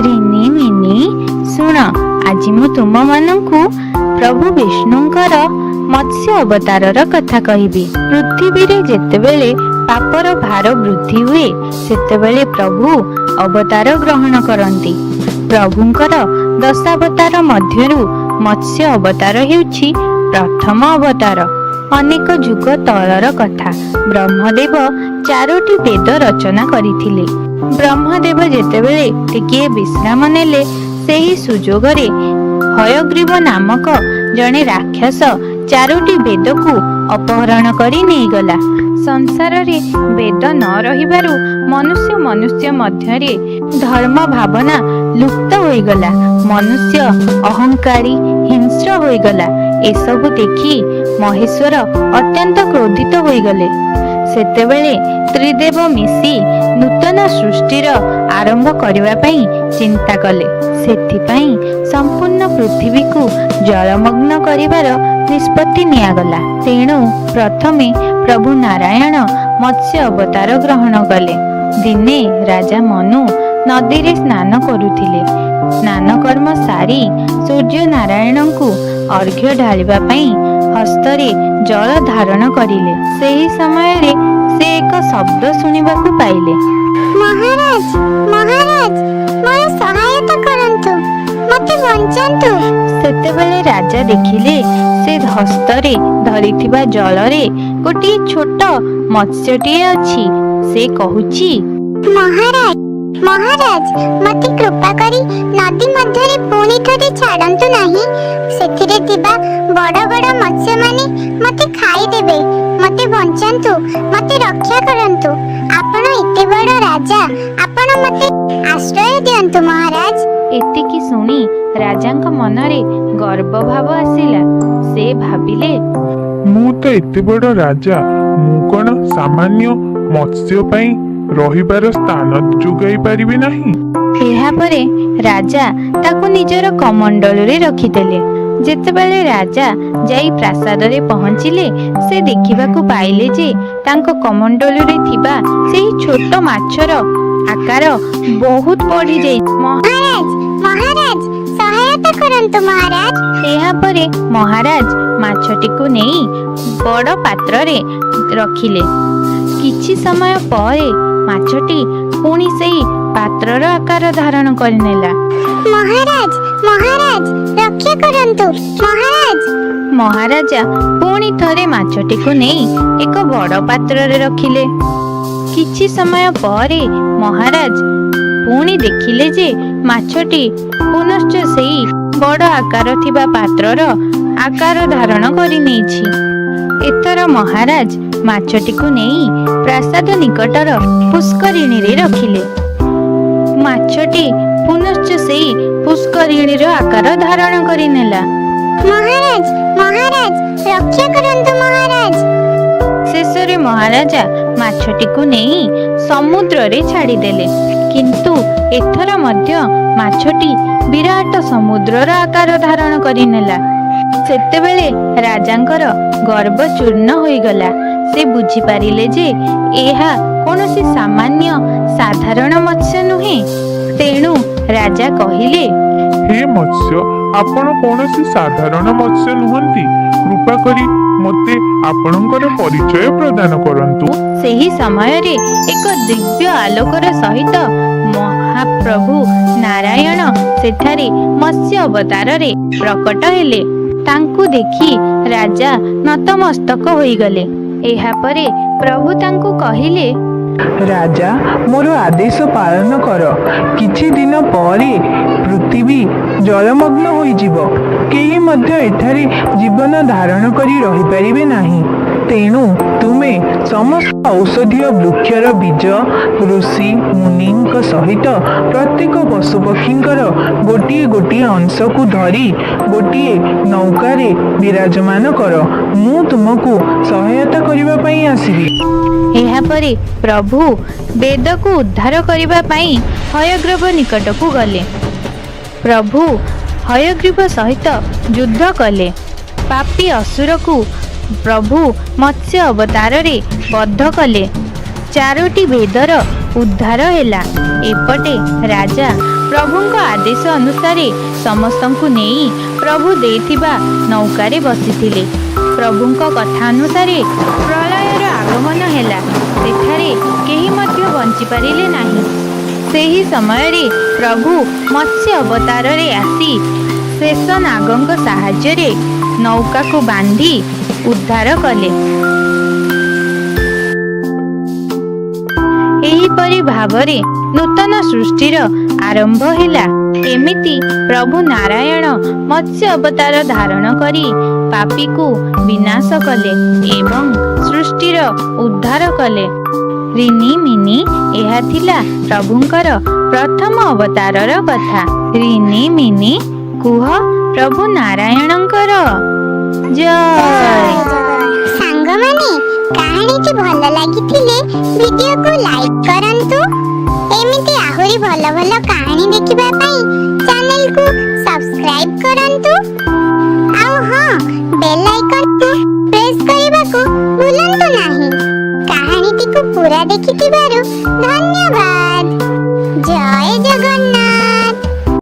Rini mini ଶୁଣ, ଆଜି ମୁଁ ତୁମମାନଙ୍କୁ ପ୍ରଭୁ ବିଷ୍ଣୁଙ୍କର ମତ୍ସ୍ୟ ଅବତାରର କଥା କହିବି। ପୃଥିବୀରେ ଯେତେବେଳେ ପାପର ଭାର ବୃଦ୍ଧି ହୁଏ ସେତେବେଳେ ପ୍ରଭୁ ଅବତାର ଗ୍ରହଣ କରନ୍ତି। ପ୍ରଭୁଙ୍କର ଦଶାବତାର ମଧ୍ୟରୁ ମତ୍ସ୍ୟ ଅବତାର ହେଉଛି ପ୍ରଥମ ଅବତାର। ଅନେକ ଯୁଗ ତଳର କଥା। ବ୍ରହ୍ମଦେବ 4ଟି ବେଦ ରଚନା କରିଥିଲେ। ବ୍ରହ୍ମଦେବ ଯେତେବେଳେ ଟିକିଏ ବିଶ୍ରାମ ନେଲେ, ସେହି ସୁଯୋଗରେ ହୟଗ୍ରୀବ ନାମକ ଜଣେ ରାକ୍ଷସ 4ଟି ବେଦକୁ ଅପହରଣ କରି ନେଇଗଲା। ସଂସାରରେ ବେଦ ନ ରହିବାରୁ ମନୁଷ୍ୟ ମଧ୍ୟରେ ଧର୍ମ ଭାବନା ଲୁପ୍ତ ହୋଇଗଲା। ମନୁଷ୍ୟ ଅହଙ୍କାରୀ, ହିଂସ୍ର ହୋଇଗଲା। ଏସବୁ ଦେଖି ମହେଶ୍ୱର ଅତ୍ୟନ୍ତ କ୍ରୋଧିତ ହୋଇଗଲେ। ସେତେବେଳେ ତ୍ରିଦେବ ମିଶି ନୂତନ ସୃଷ୍ଟିର ଆରମ୍ଭ କରିବା ପାଇଁ ଚିନ୍ତା କଲେ। ସେଥିପାଇଁ ସମ୍ପୂର୍ଣ୍ଣ ପୃଥିବୀକୁ ଜଳମଗ୍ନ କରିବାର ନିଷ୍ପତ୍ତି ନିଆଗଲା। ତେଣୁ ପ୍ରଥମେ ପ୍ରଭୁ ନାରାୟଣ ମତ୍ସ୍ୟ ଅବତାର ଗ୍ରହଣ କଲେ। ଦିନେ ରାଜା ମନୁ ନଦୀରେ ସ୍ନାନ କରୁଥିଲେ। ସ୍ନାନ କର୍ମ ସାରି ସୂର୍ଯ୍ୟ ନାରାୟଣଙ୍କୁ ଅର୍ଘ୍ୟ ଢାଳିବା ପାଇଁ ହସ୍ତରେ ଜଳ ଧାରଣ କରିଲେ। ସେହି ସମୟରେ ସେ ଏକ ଶବ୍ଦ ଶୁଣିବାକୁ ପାଇଲେ। ମହାରାଜ, ମହାରାଜ, ମୋର ସହାୟତା କରନ୍ତୁ, ମୋତେ ବଞ୍ଚାନ୍ତୁ। ସେତେବେଳେ ରାଜା ଦେଖିଲେ ସେ ହସ୍ତରେ ଧରିଥିବା ଜଳରେ ଗୋଟିଏ ଛୋଟ ମତ୍ସ୍ୟଟିଏ ଅଛି। ସେ କହୁଛି, ମହାରାଜ, ମହାରାଜ, ମୋତେ କୃପା କରି ନଦୀ ମଧ୍ୟରେ ପୁଣି ଥରେ ଛାଡ଼ନ୍ତୁ ନାହିଁ। ସେଥିରେ ଥିବା ବଡ଼ ବଡ଼ ମତ୍ସ୍ୟମାନେ ମୋତେ ଖାଇଦେବେ। ମୋତେ ବଞ୍ଚାନ୍ତୁ, ମୋତେ ରକ୍ଷା କରନ୍ତୁ। ଆପଣ ଏତେ ବଡ଼ ରାଜା, ଆପଣ ମୋତେ ଆଶ୍ରୟ ଦିଅନ୍ତୁ ମହାରାଜ। ଏତିକି ଶୁଣି ରାଜାଙ୍କ ମନରେ ଗର୍ବ ଭାବ ଆସିଲା। ସେ ଭାବିଲେ, ମୁଁ ତ ଏତେ ବଡ଼ ରାଜା, ମୁଁ କଣ ସାମାନ୍ୟ ମତ୍ସ୍ୟ ପାଇଁ ରହିବାର ସ୍ଥାନ ଯୋଗାଇ ପାରିବି ନାହିଁ? ଏହାପରେ ରାଜା ତାକୁ ନିଜର କମଣ୍ଡଳରେ ରଖିଦେଲେ। ଯେତେବେଳେ ରାଜା ଯାଇ ପ୍ରାସାଦରେ ପହଞ୍ଚିଲେ, ସେ ଦେଖିବାକୁ ପାଇଲେ ଯେ ତାଙ୍କ କମଣ୍ଡଳରେ ଥିବା ସେହି ଛୋଟ ମାଛର ଆକାର ବହୁତ ବଢ଼ିଯାଇଛି। ମହାରାଜ, ମହାରାଜ, ସହାୟତା କରନ୍ତୁ ମହାରାଜ। ଏହାପରେ ମହାରାଜ ମାଛଟିକୁ ନେଇ ବଡ଼ ପାତ୍ରରେ ରଖିଲେ। କିଛି ସମୟ ପରେ ମାଛଟି ପୁଣି ସେହି ପାତ୍ରର ଆକାର ଧାରଣ କରିନେଲା। ମହାରାଜ, ମହାରାଜ, ରକ୍ଷା କରନ୍ତୁ ମହାରାଜ। ମହାରାଜା ପୁଣି ଥରେ ମାଛଟିକୁ ନେଇ ଏକ ବଡ଼ ପାତ୍ରରେ ରଖିଲେ। କିଛି ସମୟ ପରେ ମହାରାଜ ପୁଣି ଦେଖିଲେ ଯେ ମାଛଟି ପୁନଶ୍ଚ ସେହି ବଡ଼ ଆକାର ଥିବା ପାତ୍ରର ଆକାର ଧାରଣ କରିନେଇଛି। ଏଥର ମହାରାଜ ମାଛଟିକୁ ନେଇ ପ୍ରାସାଦ ନିକଟର ପୁଷ୍କରିଣୀରେ ରଖିଲେ। ମାଛଟି ପୁନଶ୍ଚ ସେହି ପୁଷ୍କରିଣୀର ଆକାର ଧାରଣ କରିନେଲା। ମହାରାଜ, ମହାରାଜ, ରକ୍ଷା କରନ୍ତୁ ମହାରାଜ। ଶେଷରେ ମହାରାଜା ମାଛଟିକୁ ନେଇ ସମୁଦ୍ରରେ ଛାଡ଼ିଦେଲେ। କିନ୍ତୁ ଏଥର ମଧ୍ୟ ମାଛଟି ବିରାଟ ସମୁଦ୍ରର ଆକାର ଧାରଣ କରିନେଲା। ସେତେବେଳେ ରାଜାଙ୍କର ଗର୍ବ ଚୂର୍ଣ୍ଣ ହୋଇଗଲା। ସେ ବୁଝିପାରିଲେ ଯେ ଏହା କୌଣସି ସାମାନ୍ୟ ସାଧାରଣ ମତ୍ସ୍ୟ ନୁହେଁ। ତେଣୁ ରାଜା କହିଲେ, ହେ ମତ୍ସ୍ୟ, ଆପଣ କୌଣସି ସାଧାରଣ ମତ୍ସ୍ୟ ନୁହନ୍ତି। କୃପା କରି ମୋତେ ଆପଣଙ୍କର ପରିଚୟ ପ୍ରଦାନ କରନ୍ତୁ। ସେହି ସମୟରେ ଏକ ଦିବ୍ୟ ଆଲୋକର ସହିତ ମହାପ୍ରଭୁ ନାରାୟଣ ସେଠାରେ ମତ୍ସ୍ୟ ଅବତାରରେ ପ୍ରକଟ ହେଲେ। ତାଙ୍କୁ ଦେଖି ରାଜା ନତମସ୍ତକ ହୋଇଗଲେ। ଏହାପରେ ପ୍ରଭୁ ତାଙ୍କୁ କହିଲେ, ରାଜା, ମୋର ଆଦେଶ ପାଳନ କର। କିଛି ଦିନ ପରେ ପୃଥିବୀ ଜଳମଗ୍ନ ହୋଇଯିବ। କେହି ମଧ୍ୟ ଏଠାରେ ଜୀବନ ଧାରଣ କରି ରହିପାରିବେ ନାହିଁ। ତେଣୁ ତୁମେ ସମସ୍ତ ଔଷଧୀୟ ବୃକ୍ଷର ବୀଜ, ଋଷି ମୁନିଙ୍କ ସହିତ ପ୍ରତ୍ୟେକ ପଶୁପକ୍ଷୀଙ୍କର ଗୋଟିଏ ଗୋଟିଏ ଅଂଶକୁ ଧରି ଗୋଟିଏ ନୌକାରେ ବିରାଜମାନ କର। ମୁଁ ତୁମକୁ ସହାୟତା କରିବା ପାଇଁ ଆସିବି। ଏହାପରେ ପ୍ରଭୁ ବେଦକୁ ଉଦ୍ଧାର କରିବା ପାଇଁ ହୟଗ୍ରୀବ ନିକଟକୁ ଗଲେ। ପ୍ରଭୁ ହୟଗ୍ରୀବ ସହିତ ଯୁଦ୍ଧ କଲେ। ପାପୀ ଅସୁରକୁ ପ୍ରଭୁ ମତ୍ସ୍ୟ ଅବତାରରେ ବଦ୍ଧ କଲେ। 4ଟି ବେଦର ଉଦ୍ଧାର ହେଲା। ଏପଟେ ରାଜା ପ୍ରଭୁଙ୍କ ଆଦେଶ ଅନୁସାରେ ସମସ୍ତଙ୍କୁ ନେଇ ପ୍ରଭୁ ଦେଇଥିବା ନୌକାରେ ବସିଥିଲେ। ପ୍ରଭୁଙ୍କ କଥା ଅନୁସାରେ ପ୍ରଳୟର ଆଗମନ ହେଲା। ସେଠାରେ କେହି ମଧ୍ୟ ବଞ୍ଚିପାରିଲେ ନାହିଁ। ସେହି ସମୟରେ ପ୍ରଭୁ ମତ୍ସ୍ୟ ଅବତାରରେ ଆସି ଶେଷ ନାଗଙ୍କ ସାହାଯ୍ୟରେ ନୌକାକୁ ବାନ୍ଧି ଉଦ୍ଧାର କଲେ। ଏହିପରି ଭାବରେ ନୂତନ ସୃଷ୍ଟିର ଆରମ୍ଭ ହେଲା। ଏମିତି ପ୍ରଭୁ ନାରାୟଣ ମତ୍ସ୍ୟ ଅବତାର ଧାରଣ କରି ପାପୀକୁ ବିନାଶ କଲେ ଏବଂ ସୃଷ୍ଟିର ଉଦ୍ଧାର କଲେ। ରିନି ମିନି, ଏହା ଥିଲା ପ୍ରଭୁଙ୍କର ପ୍ରଥମ ଅବତାରର କଥା। ରିନି ମିନି କୁହ ପ୍ରଭୁ ନାରାୟଣଙ୍କର ଜୟ। ସାଙ୍ଗମାନେ, କାହାଣୀଟି ଭଲ ଲାଗିଥିଲେ ଭିଡିଓକୁ ଲାଇକ୍ କରନ୍ତୁ। ଏମିତି ଆହୁରି ଭଲ ଭଲ କାହାଣୀ ଦେଖିବା ପାଇଁ ଚ୍ୟାନେଲକୁ ସବସ୍କ୍ରାଇବ୍ କରନ୍ତୁ। ଆଉ ହଁ, ବେଲ୍ ଆଇକନ୍କୁ ପ୍ରେସ୍ କରିବାକୁ ଭୁଲନ୍ତୁ ନାହିଁ। କାହାଣୀଟିକୁ ପୁରା ଦେଖିଥିବାରୁ ଧନ୍ୟବାଦ।